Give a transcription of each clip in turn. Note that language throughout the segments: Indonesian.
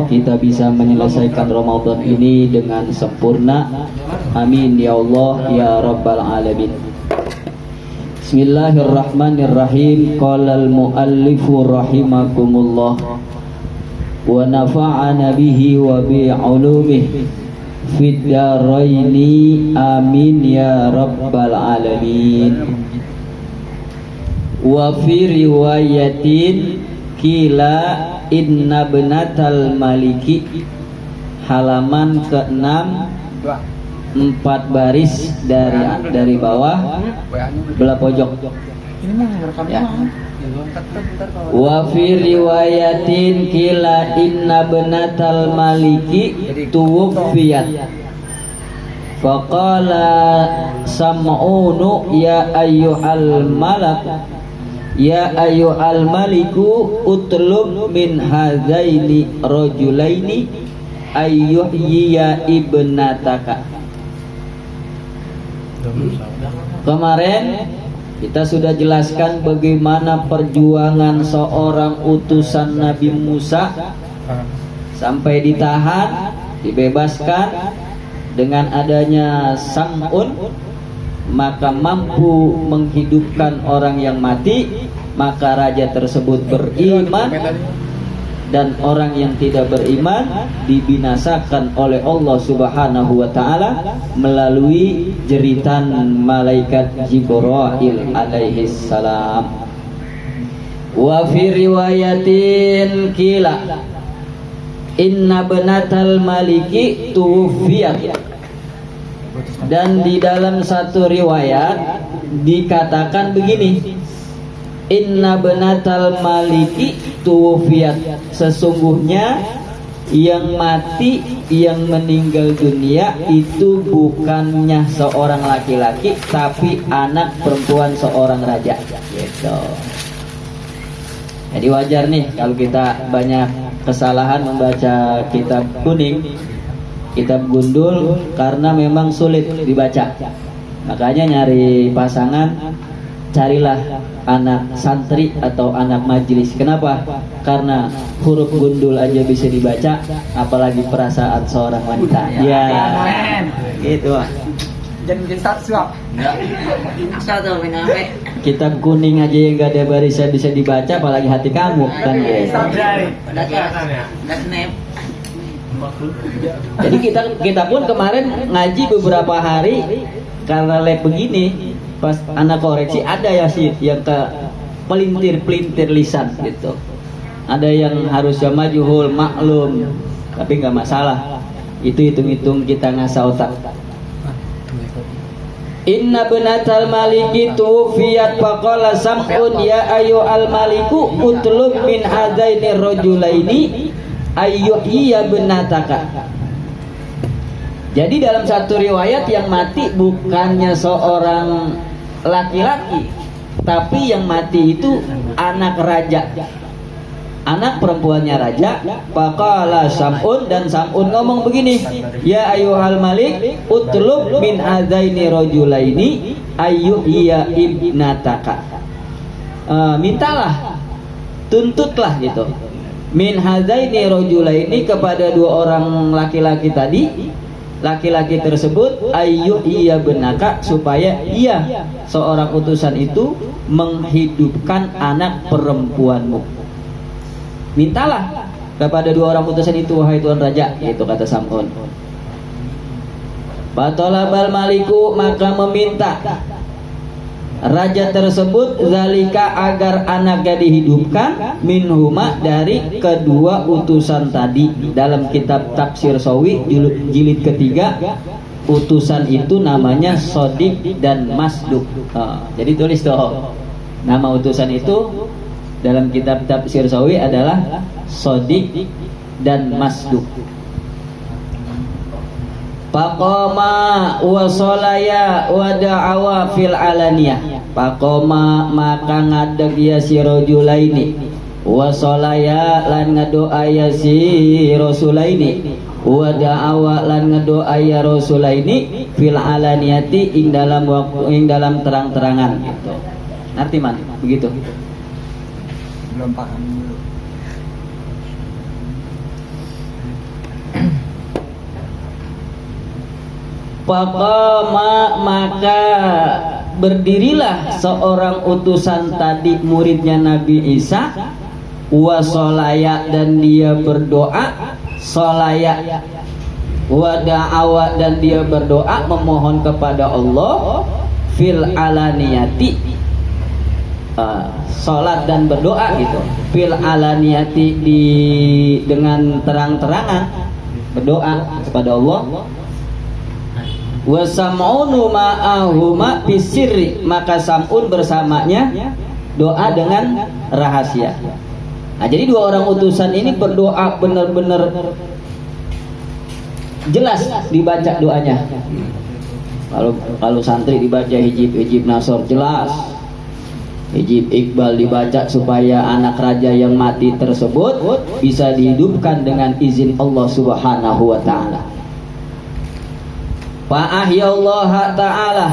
kita bisa menyelesaikan Ramadan ini dengan sempurna. Amin ya Allah ya Rabbal Alamin. Bismillahirrahmanirrahim. Qala al-muallifu rahimakumullah wa nafa'ana bihi wa bi'ulumihi fid daraini amin ya Rabbal Alamin. Wa fi riwayatin kila inna benatal maliki, halaman ke-6, 4 baris dari bawah belah pojok ya. Wa fi riwayatin kila inna benatal maliki tuwfiyat faqala sam'unu ya ayyuhal malak ya ayyuhal maliku utlub min hadzaini rajulaini ayyuhyiya ibnataka. Kemarin kita sudah jelaskan bagaimana perjuangan seorang utusan Nabi Musa sampai ditahan, dibebaskan. Dengan adanya Sam'un maka mampu menghidupkan orang yang mati, maka raja tersebut beriman, dan orang yang tidak beriman dibinasakan oleh Allah Subhanahu wa taala melalui jeritan malaikat Jibril alaihi salam. Wa fi riwayatin kila inna benatal maliki tuwfiyat, dan di dalam satu riwayat dikatakan begini, inna benatal maliki tuwfiyat, sesungguhnya yang mati, yang meninggal dunia itu bukannya seorang laki-laki tapi anak perempuan seorang raja gitu. Jadi wajar nih kalau kita banyak kesalahan membaca kitab kuning, kitab gundul, karena memang sulit dibaca. Makanya nyari pasangan, carilah anak santri atau anak majelis. Kenapa? Karena huruf gundul aja bisa dibaca, apalagi perasaan seorang wanita. Ya, gitu. Jangan kita suap. Satu menarik. Kitab kuning aja yang gak ada barisan bisa dibaca, apalagi hati kamu kan ya. Jadi kita pun kemarin ngaji beberapa hari karena lab begini, pas anak koreksi ada ya sih yang ke pelintir lisan gitu. Ada yang harusnya majhul maklum, tapi nggak masalah. Itu hitung-hitung kita ngasah otak. Inna benatal maliki tuwfiyat faqala sam'un ya ayyuhal maliku utlub min hadaini rajulaini ayyuhyiya benataka. Jadi dalam satu riwayat yang mati bukannya seorang laki-laki, tapi yang mati itu anak raja, anak perempuannya raja. Faqala Sam'un, dan Sam'un ngomong begini, ya ayyuhal malik utlub min hadzaini rajulaini ayyuhyiya ibnataka. Mintalah, tuntutlah gitu, min hadzaini rajulaini, kepada dua orang laki-laki tadi. Laki-laki tersebut ayyuhyiya benaka, supaya ia seorang utusan itu menghidupkan anak perempuanmu. Mintalah kepada dua orang utusan itu, wahai Tuan Raja, itu kata Sam'un. Batalabal maliku, maka meminta raja tersebut zalika, agar anaknya dihidupkan, minhuma, dari kedua utusan tadi. Dalam kitab Tafsir Sawi jilid ketiga, utusan itu namanya Sodik dan Masduk. Jadi tulis dong, nama utusan itu dalam kitab Tafsir Sawi adalah Sodik dan Masduk. Faqoma wa sholaya wa da'awa fil alaniyah. Faqoma, maka ngadeg ya si rajulaini, wa sholaya, lan ngadoa ya si rasulaini, wa da'awa, lan ngadoa ya rasulaini, fil alaniyati, ing dalam waktu, ing dalam terang-terangan gitu. Ngerti man? Begitu. Belum paham dulu. Faqama maka berdirilah seorang utusan tadi muridnya Nabi Isa, wa sholaya dan dia berdoa, sholaya wa da'awa dan dia berdoa memohon kepada Allah, fil alaniyati, sholat dan berdoa gitu, fil alaniyati dengan terang-terangan berdoa kepada Allah. Wa sam'unu ma'ahuma bisirri, maka sam'un bersamanya doa dengan rahasia. Nah, jadi dua orang utusan ini berdoa benar-benar jelas dibaca doanya. Kalau santri dibaca hijib nasor jelas, hijib iqbal dibaca supaya anak raja yang mati tersebut bisa dihidupkan dengan izin Allah Subhanahu wa taala. Fa ahyallaha ta'ala,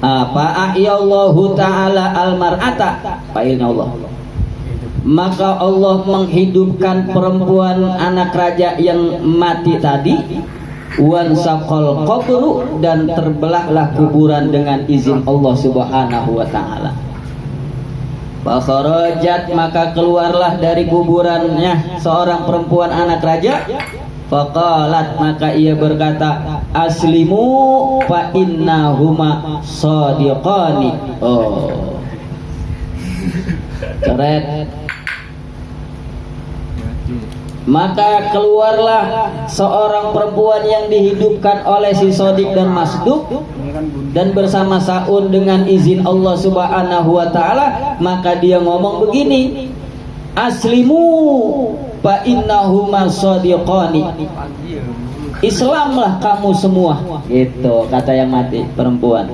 fa ahyallahu ta'ala al-mar'ata, fa'ilna Allah, maka Allah menghidupkan perempuan anak raja yang mati tadi, wan saqal qabru dan terbelahlah kuburan dengan izin Allah Subhanahu wa taala. Fa kharajat maka keluarlah dari kuburannya seorang perempuan anak raja. Faqalat maka ia berkata, aslimu fa innahuma shadiqani. Oh, keren. Maka keluarlah seorang perempuan yang dihidupkan oleh si Sodik dan Masduk, dan bersama Saun dengan izin Allah Subhanahu wa taala. Maka dia ngomong begini, aslimu fa innahuma shadiqani, Islamlah kamu semua, gitu kata yang mati perempuan.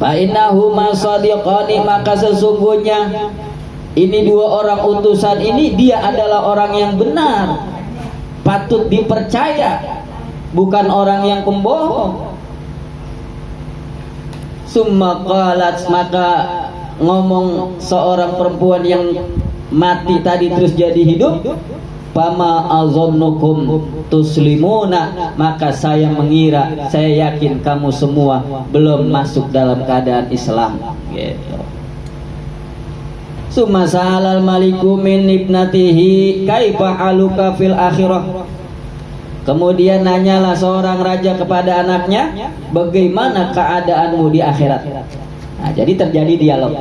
Fa innahuma shadiqani, maka sesungguhnya ini dua orang utusan ini dia adalah orang yang benar, patut dipercaya, bukan orang yang pembohong. Summa qalat, maka ngomong seorang perempuan yang mati tadi terus jadi hidup, fama azannukum tuslimuna, maka saya mengira, saya yakin kamu semua belum masuk dalam keadaan Islam, gitu. Summa sa'alal maliku min ibnatihi kaifa haluka fil akhirah, kemudian nanyalah seorang raja kepada anaknya, bagaimana keadaanmu di akhirat. Nah, jadi terjadi dialog.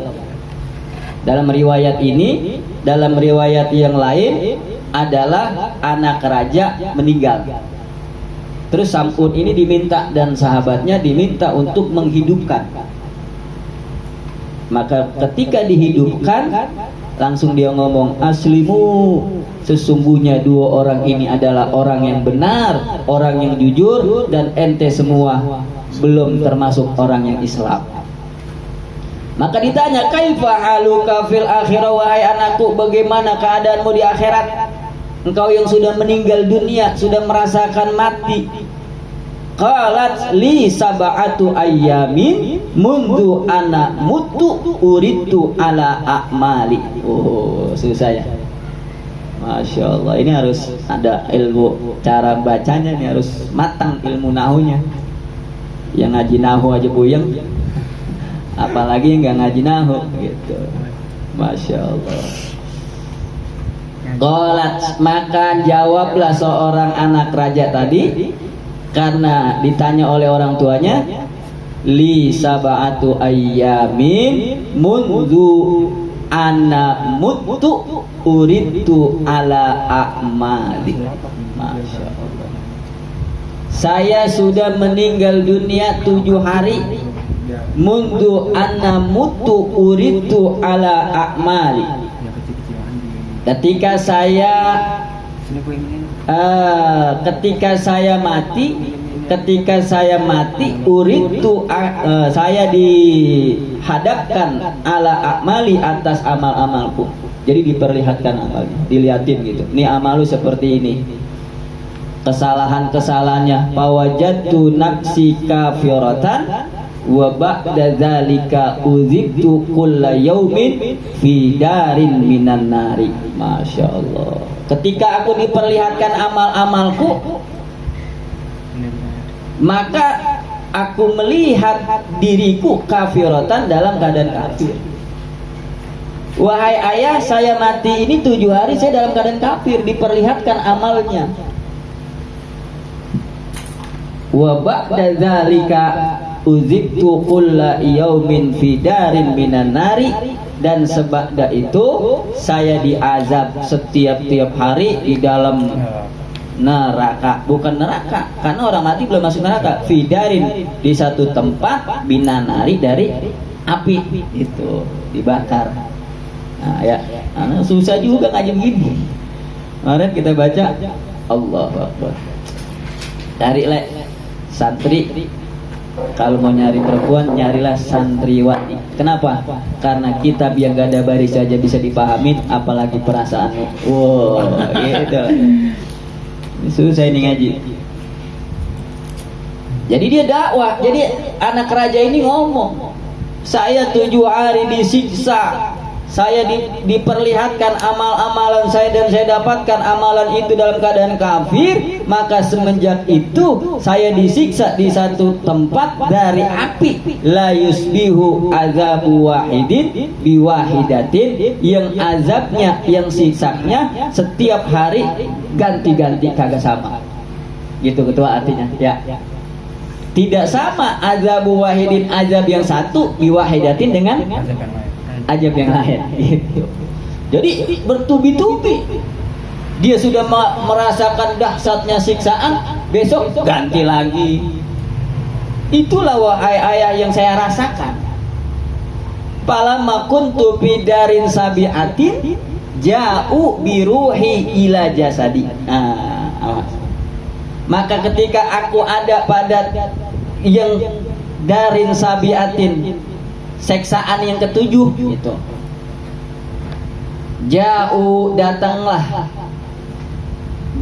Dalam riwayat ini, dalam riwayat yang lain adalah anak raja meninggal. Terus Sam'un ini diminta dan sahabatnya diminta untuk menghidupkan. Maka ketika dihidupkan, langsung dia ngomong, aslimu, sesungguhnya dua orang ini adalah orang yang benar, orang yang jujur, dan ente semua belum termasuk orang yang Islam. Maka ditanya, kaifa haluka fil akhirah, wahai anakku, bagaimana keadaanmu di akhirat? Engkau yang sudah meninggal dunia, sudah merasakan mati. Qalat li sab'atu ayyamin mundu ana mutu uritu ala a'mali. Oh, susah ya. Masya Allah, ini harus ada ilmu cara bacanya, ini harus matang ilmu nahunya. Yang ngaji nahu aja puyeng, apalagi nggak ngaji nahu gitu. Masya Allah. Qalat, maka jawablah seorang anak raja tadi, karena ditanya oleh orang tuanya, li sab'atu ayyamin mundu ana mutu uritu ala a'mali. Masya Allah, saya sudah meninggal dunia 7 hari. Mundu anna mutu uritu ala a'mali, ketika saya mati uritu, saya dihadapkan ala a'mali, atas amal-amalku. Jadi diperlihatkan amalnya, dilihatin gitu, ini amalu seperti ini, kesalahan-kesalahannya. Fawajadtu nafsi kafiratan wa ba'da dzalika uzibtu kulla yaumin fi darin minan nari. Masya Allah, ketika aku diperlihatkan amal-amalku, maka aku melihat diriku kafiratan dalam keadaan kafir. Wahai ayah, saya mati ini 7 hari saya dalam keadaan kafir, diperlihatkan amalnya. Wa ba'da dzalika uzibtu kulla yaumin fi darin minan nari, dan sebada itu saya diazab setiap hari di dalam neraka. Bukan neraka, karena orang mati belum masuk neraka. Fi darin, di satu tempat, minan nari, dari api itu dibakar. Nah ya, susah juga ngaji begini. Kemarin kita baca Allahu Akbar. Cari santri, kalau mau nyari perempuan nyarilah santriwati. Kenapa? Karena kitab yang gak ada baris saja bisa dipahamin, apalagi perasaanmu. Wow, gitu. Susah ini ngaji. Jadi dia dakwah. Jadi anak raja ini ngomong, saya 7 hari disiksa, saya diperlihatkan amal-amalan saya, dan saya dapatkan amalan itu dalam keadaan kafir. Maka semenjak itu saya disiksa di satu tempat dari api. La yusbihu azabu wahidin biwahidatin, yang azabnya, yang siksanya setiap hari ganti-ganti, kagak sama. Gitu ketua artinya ya. Tidak sama azabu wahidin, azab yang satu, biwahidatin dengan azab yang lain gitu. Jadi bertubi-tubi dia sudah merasakan dahsyatnya siksaan, besok ganti lagi. Itulah wahai ayah yang saya rasakan. Falamma kuntu fi darin sabiatin ja'u biruhi ila jasadi. Maka ketika aku ada pada yang darin sabiatin, seksaan yang ke-7 itu, jauh datanglah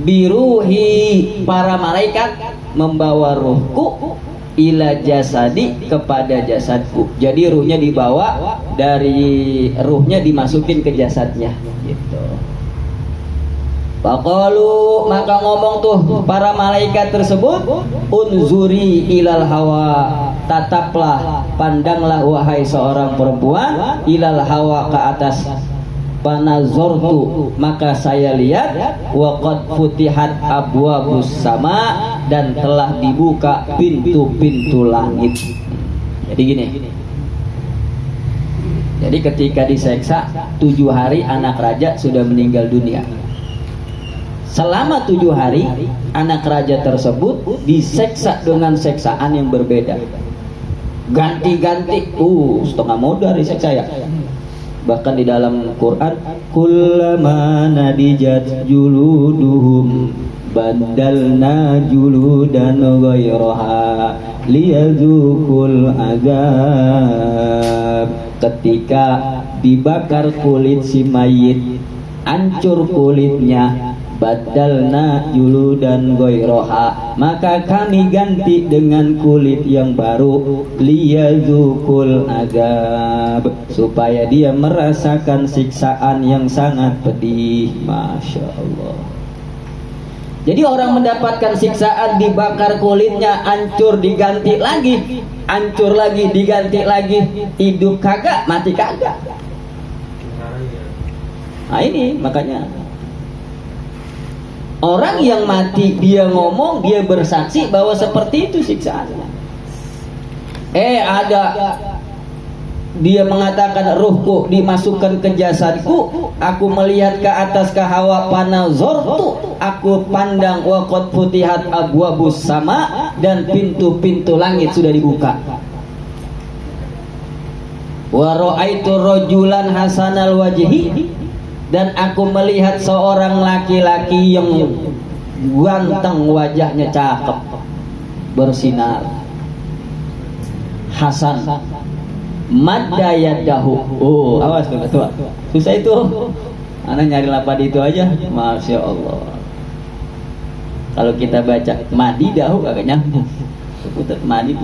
biruhi, para malaikat membawa ruhku, ila jasadi, kepada jasadku. Jadi ruhnya dibawa, dari ruhnya dimasukin ke jasadnya gitu. Faqalu, maka ngomong tuh para malaikat tersebut, unzuri ilal hawa, tataplah, pandanglah wahai seorang perempuan, ilal hawa, ke atas. Panazortu, maka saya lihat, wa qad futihat abwabus sama, dan telah dibuka pintu-pintu langit. Jadi gini, jadi ketika diseksa 7 hari anak raja sudah meninggal dunia. Selama 7 hari anak raja tersebut diseksa dengan seksaan yang berbeda, ganti-ganti. Setengah modal diseksa ya. Bahkan di dalam Quran, kullama nadijat juluduhum badalna juludan ghairaha liyadzukul azab. Ketika dibakar kulit si mayit, hancur kulitnya, badalna juludan ghairaha, maka kami ganti dengan kulit yang baru, liyadzukul azab, supaya dia merasakan siksaan yang sangat pedih. Masya Allah. Jadi orang mendapatkan siksaan, dibakar kulitnya, hancur, diganti lagi, hancur lagi, diganti lagi, hidup kagak, mati kagak. Nah ini makanya orang yang mati, dia ngomong, dia bersaksi bahwa seperti itu siksaannya. Ada dia mengatakan, ruhku dimasukkan ke jasadku, aku melihat ke atas ke hawa, panazortu, aku pandang, wa qad futihat abwabus sama, dan pintu-pintu langit sudah dibuka. Wa ra'aitu rajulan hasanal wajhi, dan aku melihat seorang laki-laki yang ganteng, wajahnya cakep, bersinar, hasan, madda yadahu. Awas tuh ketua, susah itu. Anak nyari lapad itu aja, Masya Allah. Kalau kita baca madidahu kagak nyambung. Putar madi.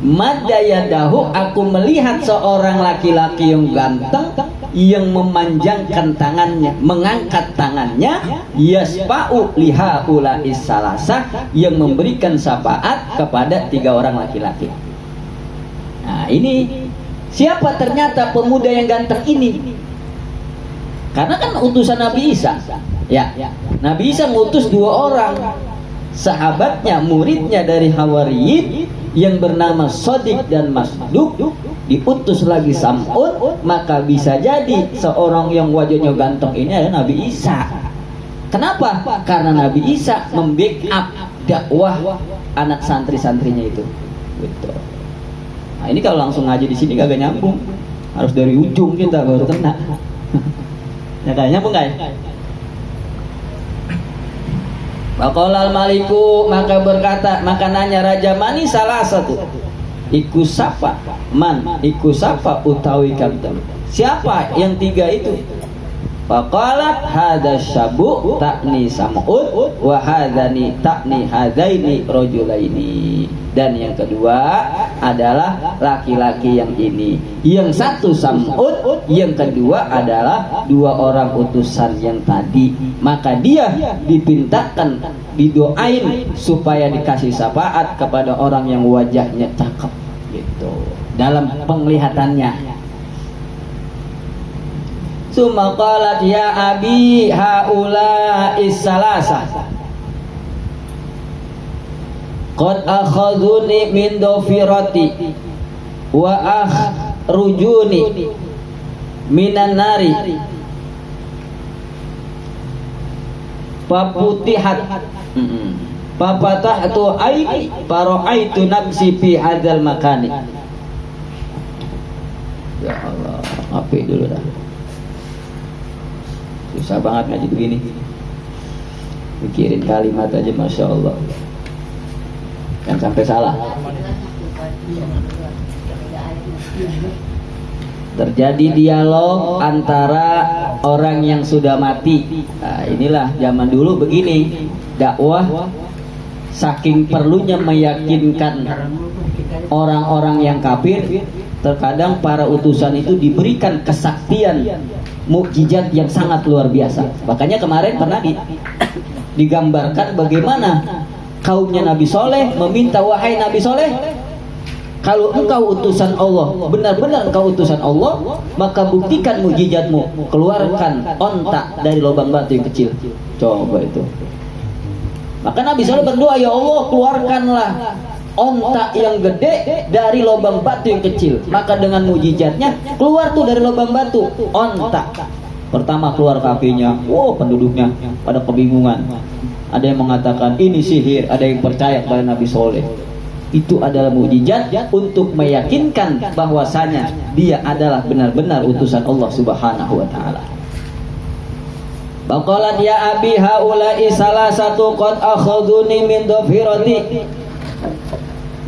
Madda yadahu, aku melihat seorang laki-laki yang ganteng, yang memanjangkan tangannya, mengangkat tangannya, yasfa'u liha ulais salasa, yang memberikan syafaat kepada 3 orang laki-laki. Nah, ini siapa ternyata pemuda yang ganteng ini? Karena kan utusan Nabi Isa. Ya, Nabi Isa ngutus 2 orang sahabatnya, muridnya dari Hawariyin yang bernama Shadiq dan Masduq, diutus lagi Sam'un. Maka bisa jadi seorang yang wajahnya ganteng ini adalah Nabi Isa. Kenapa? Karena Nabi Isa membackup dakwah anak santri-santrinya itu. Betul. Nah, ini kalau langsung ngaji di sini kagak nyambung, harus dari ujung kita baru kena. Ya kayaknya nyambung nggak ya? Faqala al-maliku, maka berkata, maka nanya raja, mani salah satu iku sapa, man iku sapa utawi kabdam, siapa yang 3 itu? Faqalat hadza syabu takni sam'ud wa hadzani takni hadaini rajulaini. Dan yang kedua adalah laki-laki yang ini, yang satu Sam'ud, yang kedua adalah 2 orang utusan yang tadi. Maka dia dipintakan, didoain supaya dikasih syafaat kepada orang yang wajahnya cakep gitu, dalam penglihatannya. Summa qalat ya abi haula is-salasa qad akhaduni min dhafirati wa akhrujuni minan nari paputihat papatahtu aini fara'aitu nafsi fi hadzal makani. Ya Allah, api dulu dah. Susah banget ngaji begini. Pikirin kalimat aja, masya Allah. Kan sampai salah. Terjadi dialog antara orang yang sudah mati. Nah, inilah zaman dulu begini. Dakwah saking perlunya meyakinkan orang-orang yang kafir, terkadang para utusan itu diberikan kesaktian, mukjizat yang sangat luar biasa. Makanya kemarin pernah digambarkan bagaimana kaumnya Nabi Soleh meminta, wahai Nabi Soleh, kalau engkau utusan Allah, benar-benar engkau utusan Allah, maka buktikan mukjizatmu, keluarkan onta dari lubang batu yang kecil. Coba itu. Maka Nabi Soleh berdoa, ya Allah, keluarkanlah onta yang gede dari lubang batu yang kecil. Maka dengan mukjizatnya keluar tuh dari lubang batu onta. Pertama keluar kakinya, penduduknya pada kebingungan. Ada yang mengatakan ini sihir, ada yang percaya kepada Nabi Soleh. Itu adalah mukjizat untuk meyakinkan bahwasanya dia adalah benar-benar utusan Allah Subhanahu wa taala. Baqalat ya abi haula'i salasatu qad akhaduni min dhafirati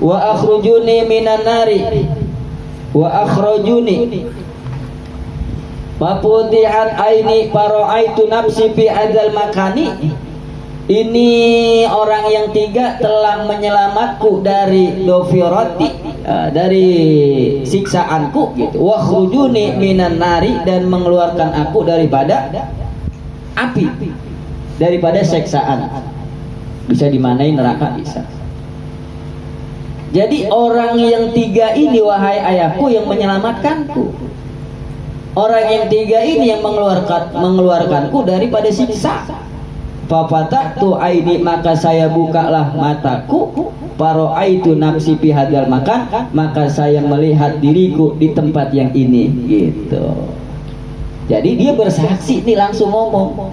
wa akhrujuni minan nari wa akhrajuni paputihat aini fara'aitu nafsi fi adzal makani. Ini orang yang 3 telah menyelamatku dari dhafirati, dari siksaanku gitu. Wa akhrujuni minan nari, dan mengeluarkan aku daripada api, daripada siksaan. Bisa dimanai neraka, bisa. Jadi orang yang 3 ini, wahai ayahku, yang menyelamatkanku. Orang yang 3 ini yang mengeluarkanku daripada siksa. Fafatahtu aini, maka saya bukalah mataku. Fara'aitu nafsi fi hadzal makan, maka saya melihat diriku di tempat yang ini gitu. Jadi dia bersaksi nih, langsung ngomong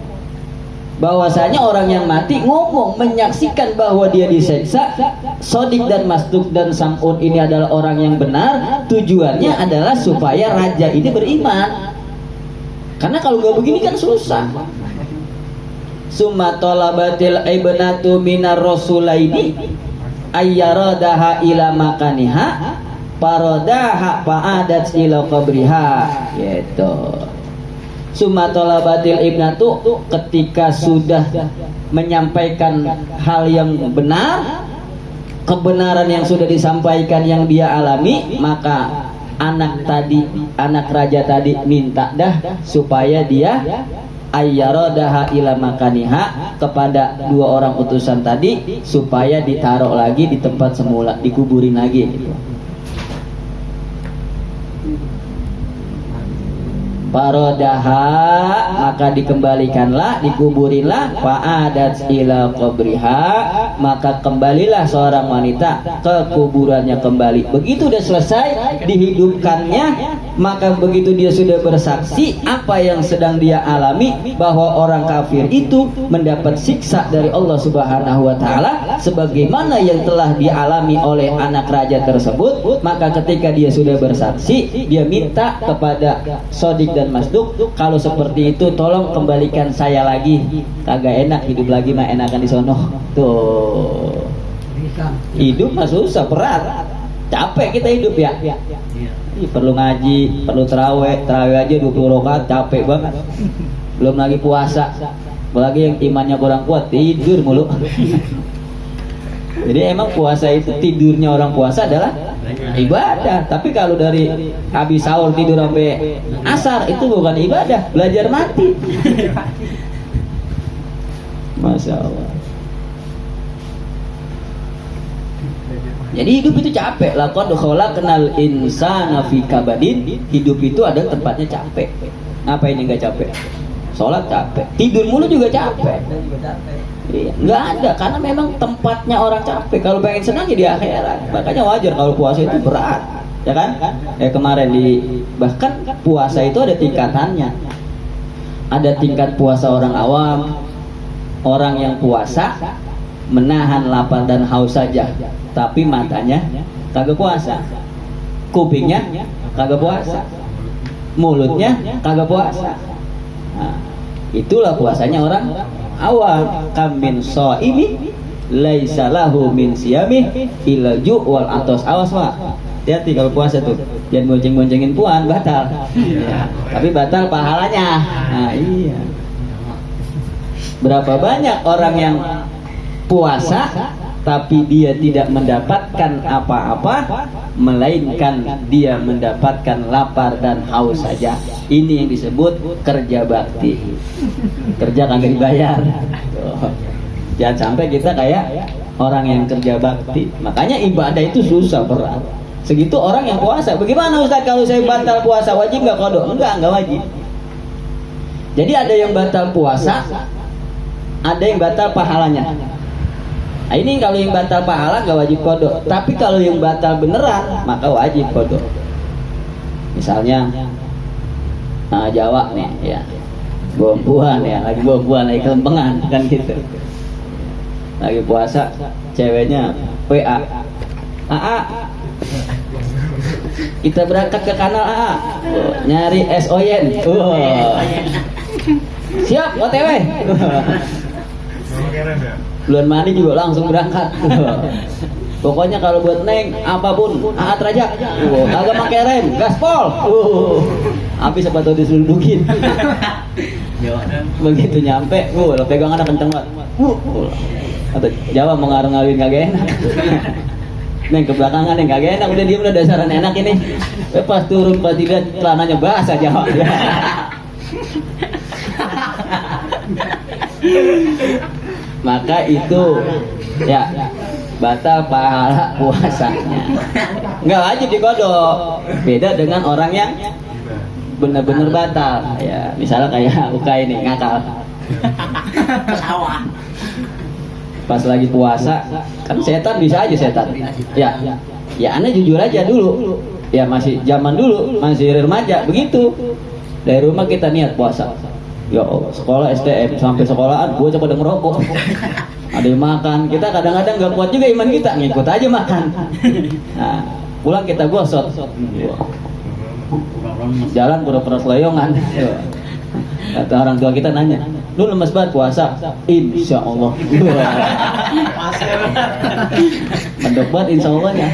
bahwasanya orang yang mati ngomong, menyaksikan bahwa dia diseksa. Shadiq dan Masduq dan Sam'un ini adalah orang yang benar. Tujuannya adalah supaya raja ini beriman. Karena kalau nggak begini kan susah. Summa talabatil ibnatu minar rasulaini ayyaradaha ila makaniha paradaha fa'adat ila qabriha gitu. Summa talabatil ibnatu, ketika sudah menyampaikan hal yang benar, kebenaran yang sudah disampaikan yang dia alami, maka anak raja tadi minta dah supaya dia ayyaradaha ila makaniha, kepada dua orang utusan tadi supaya ditaruh lagi di tempat semula, dikuburin lagi gitu. Farodaha, maka dikembalikanlah, dikuburinlah. Fa'adat ila qabriha, maka kembalilah seorang wanita ke kuburannya kembali. Begitu udah selesai dihidupkannya, maka begitu dia sudah bersaksi apa yang sedang dia alami, bahwa orang kafir itu mendapat siksa dari Allah Subhanahu wa taala sebagaimana yang telah dialami oleh anak raja tersebut. Maka ketika dia sudah bersaksi, dia minta kepada Shadiq dan Masduq, kalau seperti itu tolong kembalikan saya lagi, kagak enak hidup lagi mah, enakan di sono. Tuh, hidup mah susah, berat, capek kita hidup ya. Perlu ngaji, perlu terawih aja 20 rakaat capek banget, belum lagi puasa, apalagi yang imannya kurang kuat tidur mulu. Jadi emang puasa itu, tidurnya orang puasa adalah ibadah. Tapi kalau dari habis sahur tidur sampai asar itu bukan ibadah, belajar mati. Masya Allah. Jadi hidup itu capek. Laqad khalaqnal insana fi kabadin. Hidup itu ada tempatnya capek. Apa ini enggak capek? Sholat capek, tidur mulu juga capek. Iya, nggak ada, karena memang tempatnya orang capek. Kalau pengen senang ya di akhirat. Makanya wajar kalau puasa itu berat, ya kan? Kemarin bahkan puasa itu ada tingkatannya. Ada tingkat puasa orang awam, orang yang puasa menahan lapar dan haus saja, tapi matanya kagak puasa, kupingnya kagak puasa, mulutnya kagak puasa. Nah, itulah puasanya orang awam. Kam min shaimi laisa lahu min siyami illa ju' wal atos. Awas Pak, hati-hati kalau puasa tuh, jangan bonceng-boncengin puan, batal. Tapi batal pahalanya. Nah, iya. Berapa banyak orang yang puasa tapi dia tidak mendapatkan apa-apa, melainkan dia mendapatkan lapar dan haus saja. Ini yang disebut kerja bakti. Kerja kagak dibayar. Jangan sampai kita kayak orang yang kerja bakti. Makanya ibadah itu susah, berat. Segitu orang yang puasa. Bagaimana Ustaz kalau saya batal puasa, wajib nggak qada? Enggak wajib. Jadi ada yang batal puasa, ada yang batal pahalanya. Nah, ini kalau yang batal pahala nggak wajib qada. Tapi kalau yang batal beneran maka wajib qada. Misalnya Jawa nih ya, bombuan ya, lagi bombuan, lagi kelempengan kan gitu. Lagi puasa, ceweknya WA, AA, kita berangkat ke kanal AA, nyari SOYN. Siap, OTW. Belum mandi juga langsung berangkat. Pokoknya kalau buat Neng apapun AA terajak. Kagak pakai rem, gaspol. Habis apa tuh diselundukin. Begitu nyampe, lo pegangannya kenceng banget. Atau Jawa mengarung-arungin kagak enak. Neng ke belakangan Neng kagak enak, udah diem, udah dasaran enak ini. Pas turun pas dilihat celananya basah Jawa. Maka itu ya batal pahala puasanya. Nggak wajib dikodok. Beda dengan orang yang benar-benar batal. Ya, misalnya kayak Uka ini ngakal. Pas lagi puasa, kan setan bisa aja setan. Ya aneh jujur aja dulu. Ya masih zaman dulu, masih remaja begitu. Dari rumah kita niat puasa. Ya sekolah STM sampai sekolahan gue coba ngerokok. Ada yang makan, kita kadang-kadang nggak kuat juga iman kita, ngikut aja makan. Nah, pulang kita gosot. Jalan pura-pura seleyongan. Kata orang tua kita nanya, lu lemes banget puasa? Insya Allah. Mendok banget insya Allahnya.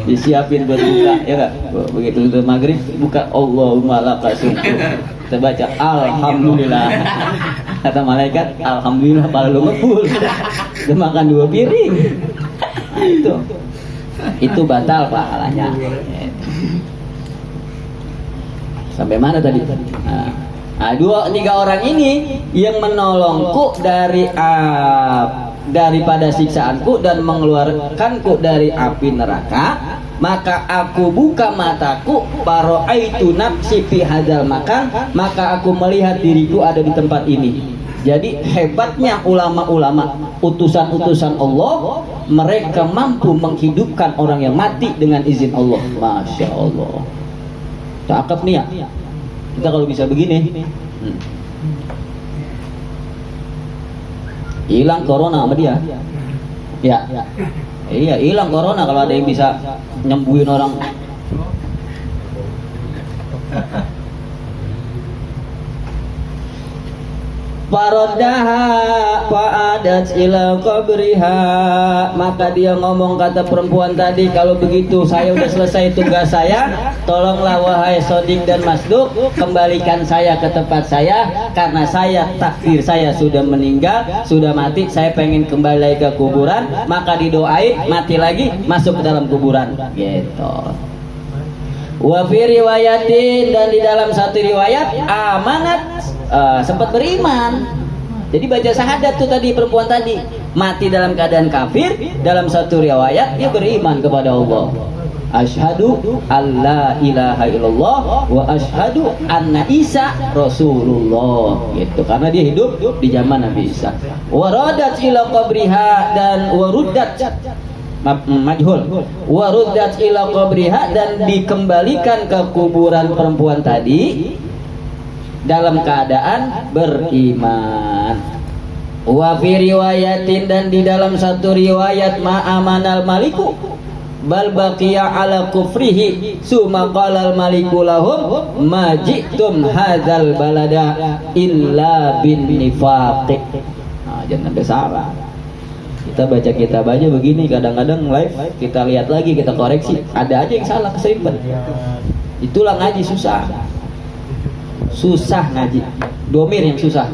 Disiapin buat buka, ya nggak? Begitu udah maghrib buka, Allahumma laka syukur. Kita baca alhamdulillah. Kata malaikat, alhamdulillah, kalau lu ngebul. Udah makan 2 piring. Nah, itu itu batal pahalanya. Sampai mana tadi? Nah, 2-3 orang ini yang menolongku daripada siksaanku dan mengeluarkanku dari api neraka, maka aku buka mataku, paroaitu nafsi fi hadzal makan, maka aku melihat diriku ada di tempat ini. Jadi hebatnya ulama-ulama, utusan-utusan Allah, mereka mampu menghidupkan orang yang mati dengan izin Allah. Masya Allah. Cakep nih ya. Kita kalau bisa begini, hilang corona sama dia. Ya, iya hilang corona kalau ada yang bisa nyembuhin orang. Faraddaha fa'adat ila qabriha, maka dia ngomong, kata perempuan tadi, kalau begitu saya udah selesai tugas saya, tolonglah wahai Sodik dan Masduk, kembalikan saya ke tempat saya, karena saya takdir saya sudah meninggal, sudah mati, saya pengen kembali lagi ke kuburan. Maka didoain, mati lagi, masuk ke dalam kuburan gitu. Wa fi riwayatin, dan di dalam satu riwayat, amanat, sempat beriman. Jadi baca syahadat tuh tadi perempuan tadi, mati dalam keadaan kafir. Dalam satu riwayat dia beriman kepada Allah. Asyhadu alla ilaha illallah wa asyhadu anna Isa Rasulullah gitu, karena dia hidup di zaman Nabi Isa. Waradat ila qabriha, dan waruddat majhul, waruddat ila qabriha, dan dikembalikan ke kuburan perempuan tadi dalam keadaan beriman. Wa fi riwayatin, dan di dalam satu riwayat, ma'amanal maliku bal baqiya ala kufrihi summa qalal maliku lahum ma ji'tum hadzal balada illa bin nifaq. Nah, jangan sampai salah. Kita baca kitab aja begini, kadang-kadang live kita lihat lagi, kita koreksi, ada aja yang salah, keserempet. Itulah ngaji susah. Susah ngaji, domir yang susah.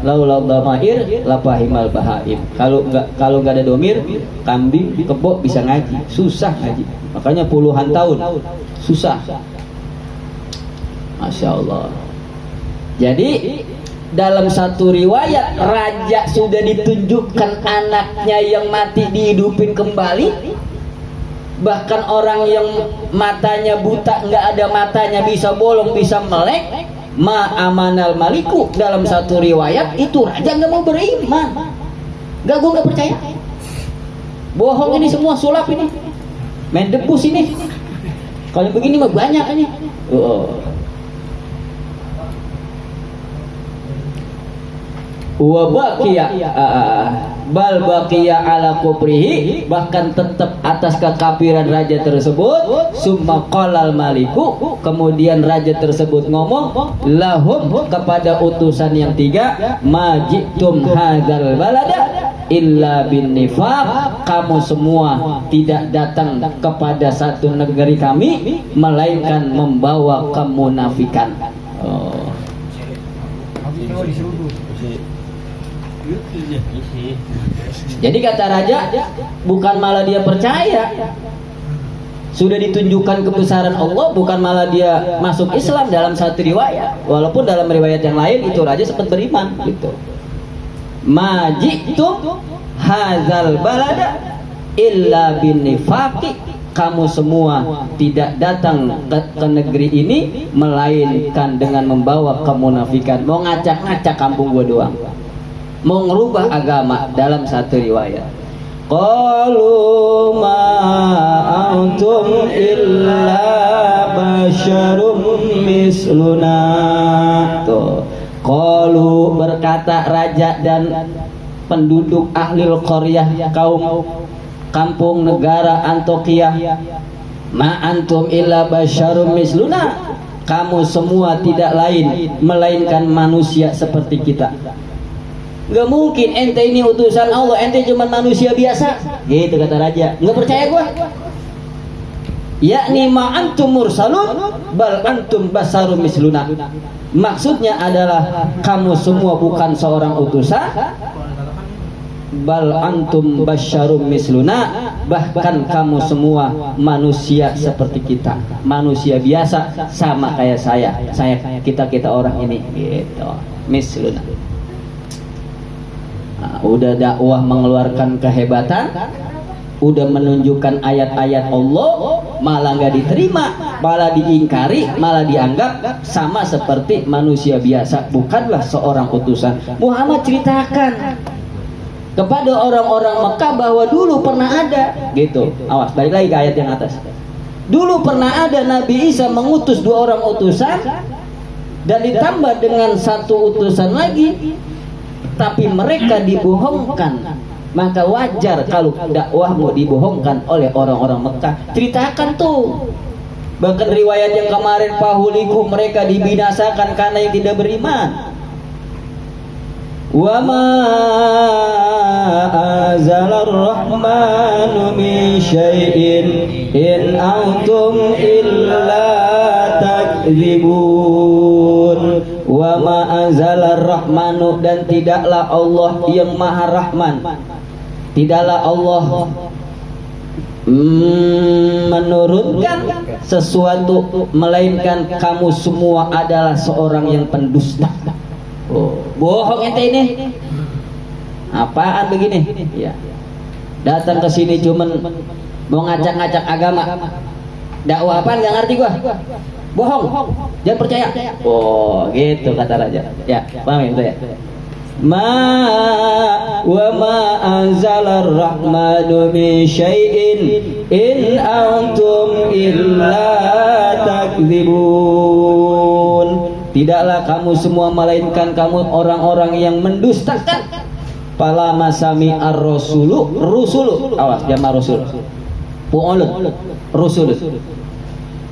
Laulau dhamair lafahimal bahaim. Kalau nggak ada domir, kambing kebo bisa ngaji. Susah ngaji, makanya puluhan tahun susah. Masya Allah. Jadi dalam satu riwayat, raja sudah ditunjukkan anaknya yang mati dihidupin kembali. Bahkan orang yang matanya buta, nggak ada matanya, bisa bolong, bisa melek. Ma'amanal maliku, dalam satu riwayat itu raja nggak mau beriman. Nggak, gue nggak percaya. Bohong ini semua, sulap ini, main debus ini. Kalau begini mah banyak ini. Wa baqiya bal baqiya ala kufrihi, bahkan tetap atas kekafiran raja tersebut. Summa qalal maliku, kemudian raja tersebut ngomong lahum, kepada utusan yang tiga, majitum hadzal balada illa bin nifaq, kamu semua tidak datang kepada satu negeri kami melainkan membawa kemunafikan. Jadi kata raja, bukan malah dia percaya, sudah ditunjukkan kebesaran Allah, bukan malah dia masuk Islam dalam satu riwayat. Walaupun dalam riwayat yang lain itu raja sempat beriman gitu. Majitum hadzal balada illa bin nifaqi, kamu semua tidak datang ke negeri ini melainkan dengan membawa kemunafikan. Mau ngacak-ngacak kampung gua doang, mau ngerubah agama. Dalam satu riwayat, qalu ma antum illa basyarum misluna. Tuh, qalu, berkata raja dan penduduk ahlil qaryah, kaum kampung negara Antioquia, ma antum illa basyarum misluna, kamu semua tidak lain melainkan manusia seperti kita. Gak mungkin ente ini utusan Allah, ente cuma manusia biasa gitu kata raja. Nggak percaya gua. Yakni ma antum mursalun bal antum basarum misluna, maksudnya adalah kamu semua bukan seorang utusan bal antum basyarum misluna, bahkan kamu semua manusia seperti kita, manusia biasa sama kayak kita orang ini gitu, misluna. Nah, udah dakwah mengeluarkan kehebatan, udah menunjukkan ayat-ayat Allah, malah nggak diterima, malah diingkari, malah dianggap sama seperti manusia biasa, bukanlah seorang utusan. Muhammad ceritakan kepada orang-orang Mekah bahwa dulu pernah ada gitu. Awas, balik lagi ke ayat yang atas. Dulu pernah ada Nabi Isa mengutus 2 orang utusan dan ditambah dengan 1 utusan lagi, tapi mereka dibohongkan. Maka wajar kalau dakwahmu dibohongkan oleh orang-orang Mekah. Ceritakan tuh. Bahkan riwayat yang kemarin fahuliku, mereka dibinasakan karena yang tidak beriman. Wa ma azalar rahmanu min syai'in in antum illa takdzibun. Wa ma azalar rahmanu, dan tidaklah Allah yang maha rahman, tidaklah Allah menurunkan sesuatu melainkan kamu semua adalah seorang yang pendusta. Oh, bohong ente ini. Apaan begini? Ya. Datang ke sini cuman mau ngacak-ngacak agama. Dakwah apaan enggak ngerti gua. Bohong. Jangan percaya. Oh, gitu kata raja. Ya, paham itu ya? Wa ma anzalar rahmanu min syai'in in antum illa takdzibun. Tidaklah kamu semua melainkan kamu orang-orang yang mendustakan. Pala masami ar-rasulu, rusulu. Awas, jama rasul. Pu'ulut, rusul.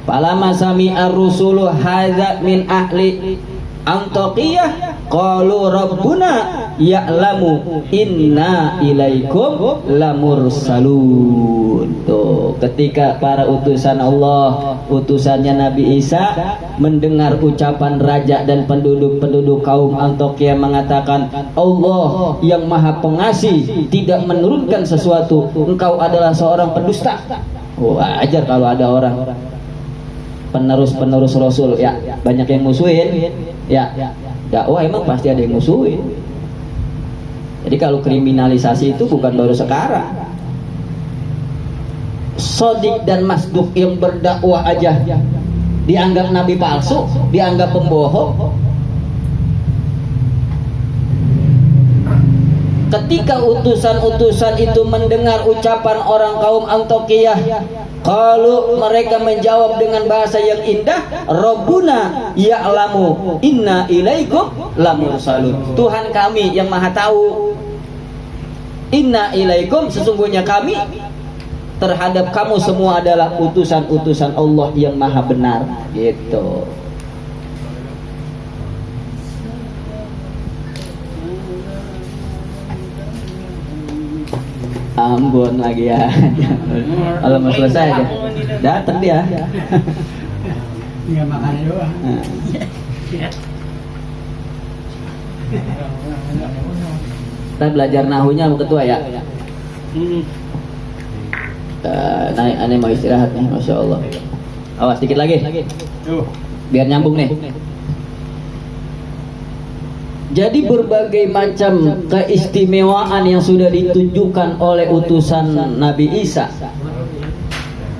Pala masami ar-rusulu hadza min ahli Antaqiyah qalu rabbuna ya'lamu inna ilaikum lamursalun. Tuh, ketika para utusan Allah, utusannya Nabi Isa mendengar ucapan raja dan penduduk-penduduk kaum Antaqiyah mengatakan, Allah yang maha pengasih tidak menurunkan sesuatu, engkau adalah seorang pendusta. Wajar kalau ada orang penerus Rasul ya banyak yang musuhin ya, dakwah emang pasti ada yang musuhin. Jadi kalau kriminalisasi itu bukan baru sekarang. Sodik dan Masduk yang berdakwah aja dianggap nabi palsu, dianggap pembohong. Ketika utusan-utusan itu mendengar ucapan orang kaum Antaqiyah, kalau mereka menjawab dengan bahasa yang indah, Rabbuna ya'lamu inna ilaikum lamursalun. Tuhan kami yang maha tahu. Inna ilaikum, sesungguhnya kami terhadap kamu semua adalah utusan-utusan Allah yang maha benar. Gitu. Ambon lagi ya. Kalau mau selesai aja datang dia. Nggak makan doang. Kita belajar nahunya sama ketua ya. Nah, aneh mau istirahat nih, masya Allah. Awas dikit lagi. Biar nyambung nih. Jadi berbagai macam keistimewaan yang sudah ditunjukkan oleh utusan Nabi Isa,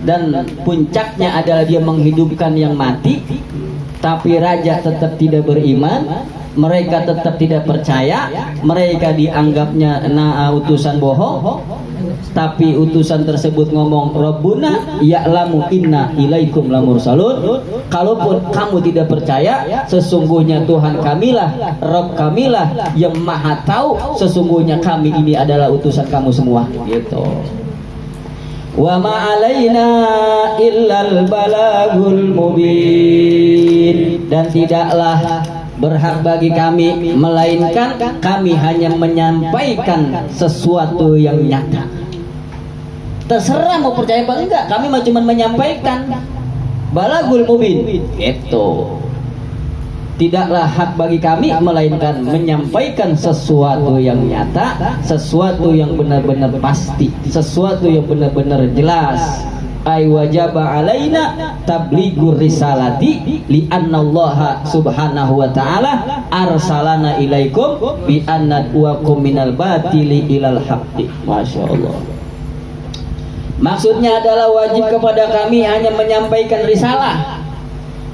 dan puncaknya adalah dia menghidupkan yang mati, tapi raja tetap tidak beriman, mereka tetap tidak percaya, mereka dianggapnya utusan bohong. Tapi utusan tersebut ngomong Rabbuna ya'lamu inna ilaikum lamursalun. Kalaupun kamu tidak percaya, sesungguhnya Tuhan kamilah, Rabb kamilah yang maha tahu, sesungguhnya kami ini adalah utusan kamu semua. Gitu. Wa ma alaina illal balagul mubin. Dan tidaklah berhak bagi kami melainkan kami hanya menyampaikan sesuatu yang nyata. Terserah mau percaya apa enggak, kami cuma menyampaikan balagul mubin. Itu tidaklah hak bagi kami melainkan menyampaikan sesuatu yang nyata, sesuatu yang benar-benar pasti, sesuatu yang benar-benar jelas. Ay wajaba alaina tablighur risalati li anna Allah subhanahu wa ta'ala arsalana ilaikum bi anna wakum minal batili ilal haqqi. Masyaallah. Maksudnya adalah wajib kepada kami hanya menyampaikan risalah.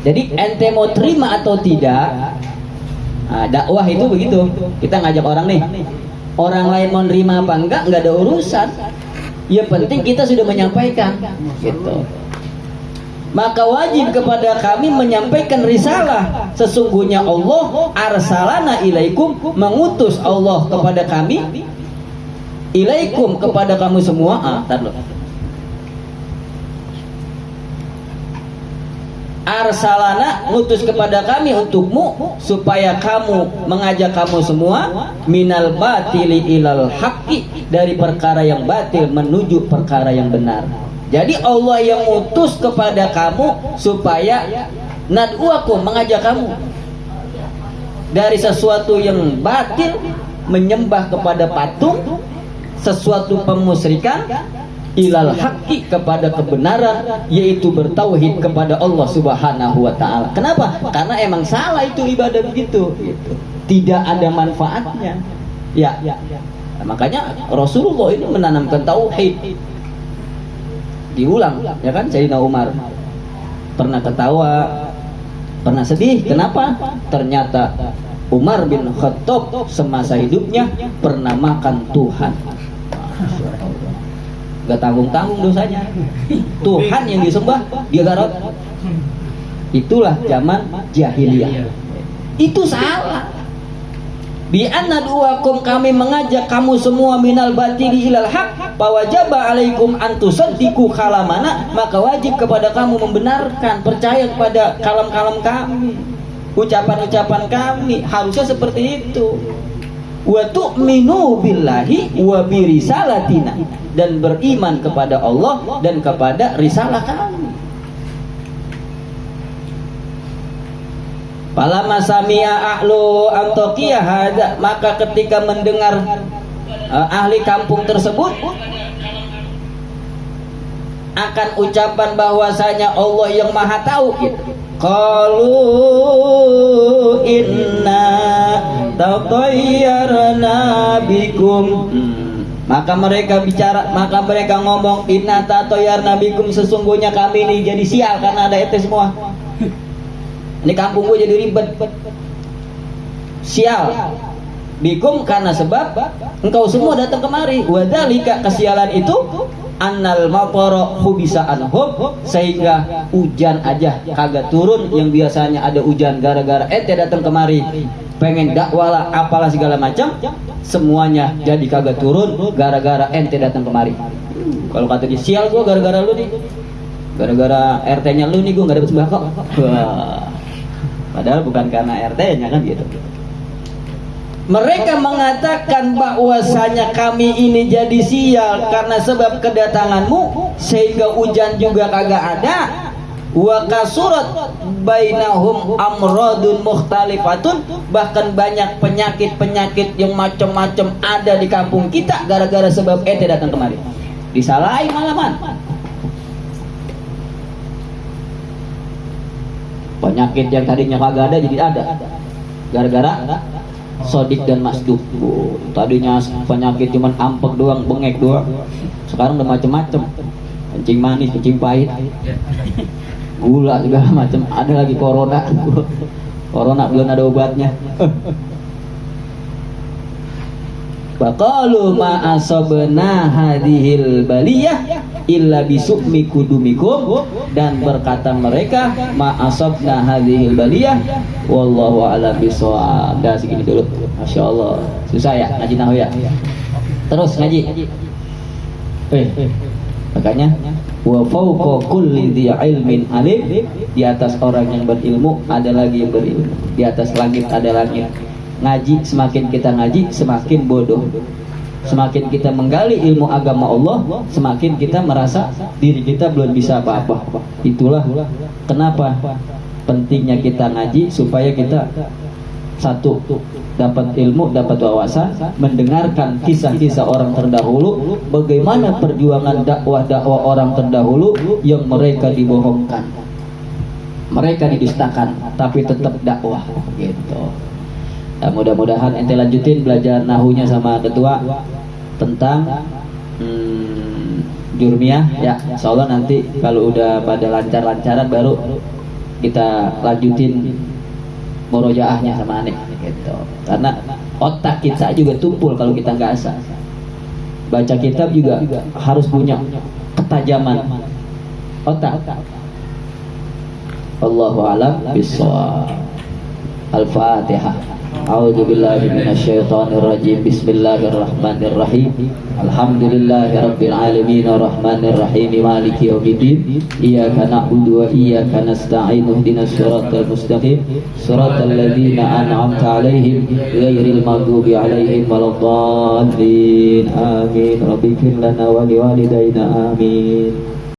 Jadi ente mau terima atau tidak, nah, dakwah itu begitu. Kita ngajak orang nih, orang lain mau nerima apa enggak ada urusan. Yang penting kita sudah menyampaikan, gitu. Maka wajib kepada kami menyampaikan risalah. Sesungguhnya Allah arsalana ilaikum, mengutus Allah kepada kami, ilaikum kepada kamu semua. Arsalana, ngutus kepada kami untukmu, supaya kamu mengajak kamu semua minal batili ilal haqqi, dari perkara yang batil menuju perkara yang benar. Jadi Allah yang utus kepada kamu supaya nad'uakum, mengajak kamu dari sesuatu yang batil, menyembah kepada patung, sesuatu pemusyrikan, ilal haqqi, kepada kebenaran, yaitu bertauhid kepada Allah subhanahu wa ta'ala. Kenapa? Karena emang salah itu ibadah begitu, gitu. Tidak ada manfaatnya ya. Nah, makanya Rasulullah ini menanamkan tauhid. Diulang ya kan, Sayyidina Umar pernah ketawa, pernah sedih. Kenapa? Ternyata Umar bin Khattab semasa hidupnya pernah makan Tuhan. Gak tanggung-tanggung dosanya. Tuhan yang disembah dia garot. Itulah zaman jahiliyah. Itu salah. Bi anna duakum, kami mengajak kamu semua minal batili ilal haq, fawajaba alaikum an tusaddiqu kalamana, maka wajib kepada kamu membenarkan, percaya kepada kalam-kalam kami, ucapan-ucapan kami. Harusnya seperti itu. Wa tu'minu billahi wa birisalatina, dan beriman kepada Allah dan kepada risalah kami. Falamma sami'a ahlu Antiokhia hada, maka ketika mendengar ahli kampung tersebut akan ucapan bahwasanya Allah yang Maha Tahu, gitu. Qalu inna tatayyarna bikum, maka mereka bicara, maka mereka ngomong, inna tatayyarna bikum, sesungguhnya kami ini jadi sial karena ada ete semua. Ini kampung gue jadi ribet. Sial bikum karena sebab engkau semua datang kemari. Wadzalika, kesialan itu, annal maqara hubisa anhum, sehingga hujan aja kagak turun. Yang biasanya ada hujan gara-gara ente datang kemari pengen dakwah apalah segala macam, semuanya jadi kagak turun gara-gara ente datang kemari. Kalau kata dia, sial gua gara-gara lu nih, gara-gara RT-nya lu nih gua nggak dapet sembako. Padahal bukan karena RT-nya kan, gitu. Mereka mengatakan bahwasanya kami ini jadi sial karena sebab kedatanganmu, sehingga hujan juga kagak ada. Wa kasurat bainahum amradun mukhtalifatun, bahkan banyak penyakit-penyakit yang macam-macam ada di kampung kita gara-gara sebab ente datang kemari. Disalahin malaman. Penyakit yang tadinya kagak ada jadi ada gara-gara Sodik dan Masduk. Tadinya penyakit cuman ampek doang, bengek doang, sekarang udah macem-macem. Kencing manis, kencing pahit, gula segala macam. Ada lagi corona. Corona belum ada obatnya. Baqalu ma asabna hadhil baliyah illa bisu'mi kudumikum, dan berkata mereka ma asabna hadhil baliyah wallahu a'lam bishawab. Dah segini dulu. Masyaallah. Susah ya ngaji nahwu ya. Terus ngaji. Makanya wa fawqa kulli dhi ilmin alim, di atas orang yang berilmu ada lagi yang berilmu, di atas langit ada langit. Ngaji, semakin kita ngaji semakin bodoh. Semakin kita menggali ilmu agama Allah, semakin kita merasa diri kita belum bisa apa-apa. Itulah kenapa pentingnya kita ngaji supaya kita satu, dapat ilmu, dapat wawasan, mendengarkan kisah-kisah orang terdahulu, bagaimana perjuangan dakwah-dakwah orang terdahulu yang mereka dibohongkan, mereka didustakan, tapi tetap dakwah gitu. Nah, mudah-mudahan ente lanjutin belajar nahunya sama ketua tentang jurmiyah ya. Insyaallah nanti kalau udah pada lancar-lancaran baru kita lanjutin murojaahnya sama aneh gitu. Karena otak kita juga tumpul kalau kita nggak asal. Baca kitab juga harus punya ketajaman otak. Allahu a'lam bishawab. Al-Fatihah. A'udzu billahi minasyaitonir rajim. Bismillahirrahmanirrahim. Alhamdulillahirabbil alamin arrahmanir rahim maliki yaumiddin. Iyyaka na'budu wa iyyaka nasta'in ihdinas siratal mustaqim siratal ladzina an'amta 'alaihim ghairil maghdubi 'alaihim waladdallin. Amin. Rabbighfir lana wa liwalidayna amin.